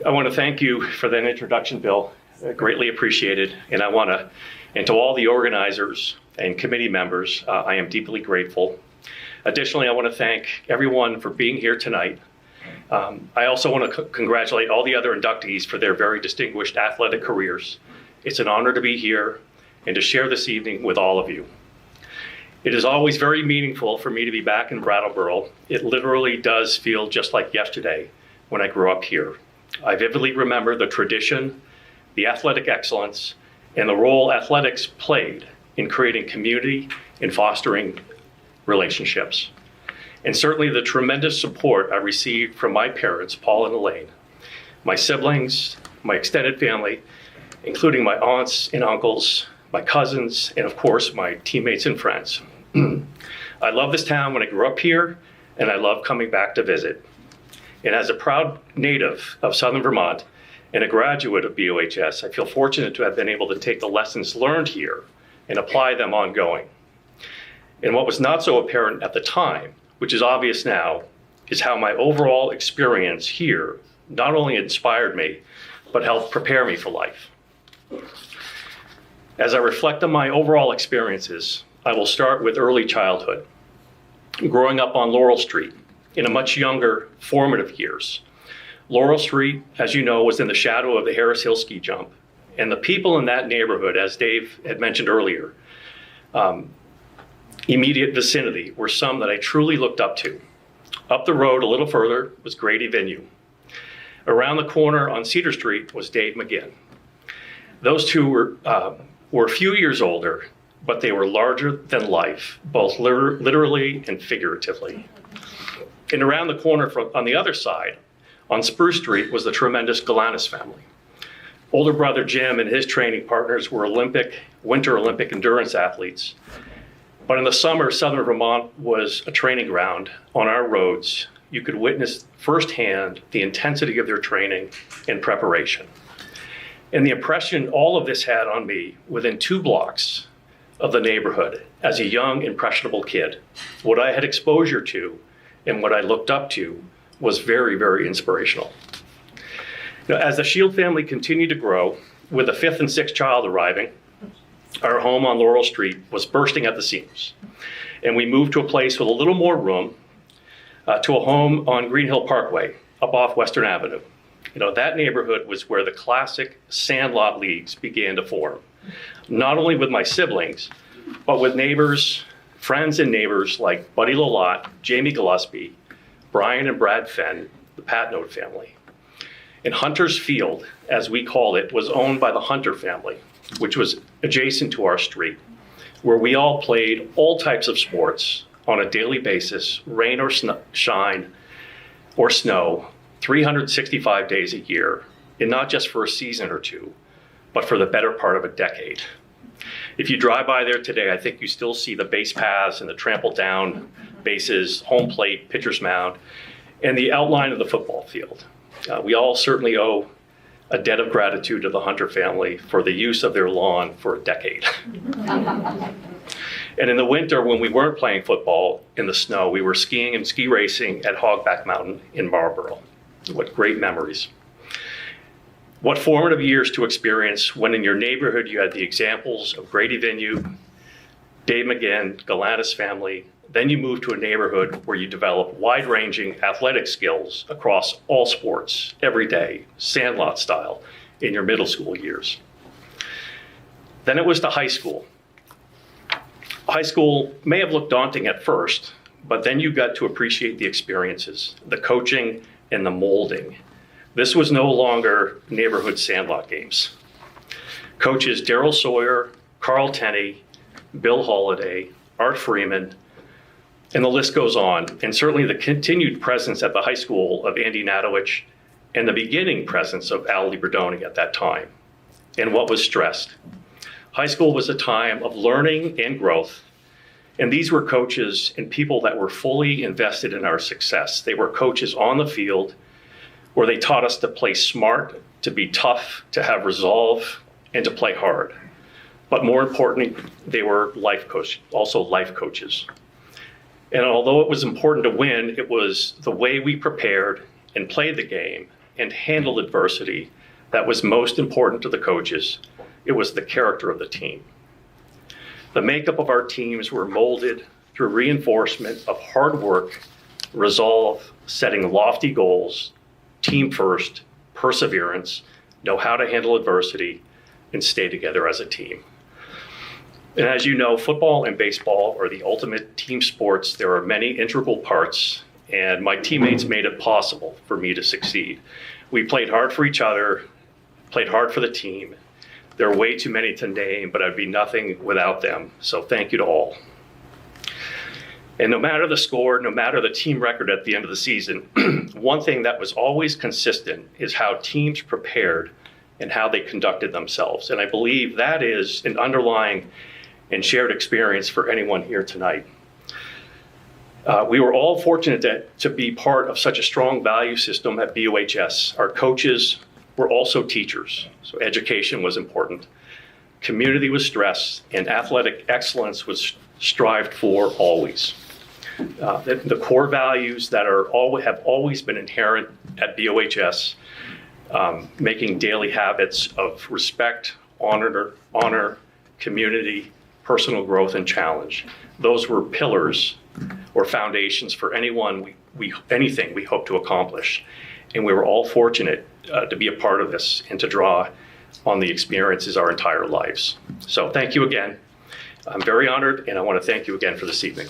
I want to thank you for that introduction, Bill. Greatly appreciated. And to all the organizers and committee members, I am deeply grateful. Additionally, I want to thank everyone for being here tonight. I also want to congratulate all the other inductees for their very distinguished athletic careers. It's an honor to be here and to share this evening with all of you. It is always very meaningful for me to be back in Brattleboro. It literally does feel just like yesterday when I grew up here. I vividly remember the tradition, the athletic excellence, and the role athletics played in creating community and fostering relationships. And certainly the tremendous support I received from my parents, Paul and Elaine, my siblings, my extended family, including my aunts and uncles, my cousins, and of course, my teammates and friends. I love this town when I grew up here, and I love coming back to visit. And as a proud native of Southern Vermont and a graduate of BUHS, I feel fortunate to have been able to take the lessons learned here and apply them ongoing. And what was not so apparent at the time, which is obvious now, is how my overall experience here not only inspired me, but helped prepare me for life. As I reflect on my overall experiences, I will start with early childhood. Growing up on Laurel Street in a much younger formative years. Laurel Street, as you know, was in the shadow of the Harris Hill ski jump. And the people in that neighborhood, as Dave had mentioned earlier, immediate vicinity were some that I truly looked up to. Up the road a little further was Grady Venue. Around the corner on Cedar Street was Dave McGinn. Those two were a few years older, but they were larger than life, both literally and figuratively. And around the corner on the other side, on Spruce Street, was the tremendous Galanis family. Older brother Jim and his training partners were Winter Olympic endurance athletes. But in the summer, Southern Vermont was a training ground on our roads. You could witness firsthand the intensity of their training and preparation. And the impression all of this had on me within 2 blocks of the neighborhood as a young, impressionable kid. What I had exposure to and what I looked up to was very, very inspirational. Now, as the Shield family continued to grow, with the 5th and 6th child arriving, our home on Laurel Street was bursting at the seams. And we moved to a place with a little more room, to a home on Green Hill Parkway, up off Western Avenue. That neighborhood was where the classic sandlot leagues began to form, not only with my siblings, but with neighbors, friends and neighbors like Buddy Lolott, Jamie Gillespie, Brian and Brad Fenn, the Patnode family. And Hunter's Field, as we called it, was owned by the Hunter family, which was adjacent to our street, where we all played all types of sports on a daily basis, rain or shine or snow, 365 days a year, and not just for a season or two, but for the better part of a decade. If you drive by there today, I think you still see the base paths and the trampled down bases, home plate, pitcher's mound, and the outline of the football field. We all certainly owe a debt of gratitude to the Hunter family for the use of their lawn for a decade. And in the winter, when we weren't playing football in the snow, we were skiing and ski racing at Hogback Mountain in Marlboro. What great memories. What formative years to experience when in your neighborhood you had the examples of Grady Venue, Dave McGinn, Galanis family. Then you move to a neighborhood where you develop wide-ranging athletic skills across all sports, every day, sandlot style, in your middle school years. Then it was to high school. High school may have looked daunting at first, but then you got to appreciate the experiences, the coaching, and the molding. This was no longer neighborhood sandlot games. Coaches Darrell Sawyer, Carl Tenney, Bill Holliday, Art Freeman, and the list goes on. And certainly the continued presence at the high school of Andy Natowich and the beginning presence of Al Liberdoni at that time. And what was stressed. High school was a time of learning and growth. And these were coaches and people that were fully invested in our success. They were coaches on the field where they taught us to play smart, to be tough, to have resolve, and to play hard. But more importantly, they were life coaches. And although it was important to win, it was the way we prepared and played the game and handled adversity that was most important to the coaches. It was the character of the team. The makeup of our teams were molded through reinforcement of hard work, resolve, setting lofty goals, team first, perseverance, know how to handle adversity, and stay together as a team. And as you know, football and baseball are the ultimate team sports. There are many integral parts, and my teammates made it possible for me to succeed. We played hard for each other, played hard for the team. There are way too many to name, but I'd be nothing without them. So thank you to all. And no matter the score, no matter the team record at the end of the season, one thing that was always consistent is how teams prepared and how they conducted themselves. And I believe that is an underlying and shared experience for anyone here tonight. We were all fortunate to be part of such a strong value system at BUHS. Our coaches were also teachers, so education was important. Community was stressed, and athletic excellence was strived for always. The core values that have always been inherent at BUHS, making daily habits of respect, honor, community, personal growth, and challenge. Those were pillars or foundations for anything we hope to accomplish. And we were all fortunate to be a part of this and to draw on the experiences our entire lives. So thank you again. I'm very honored, and I want to thank you again for this evening.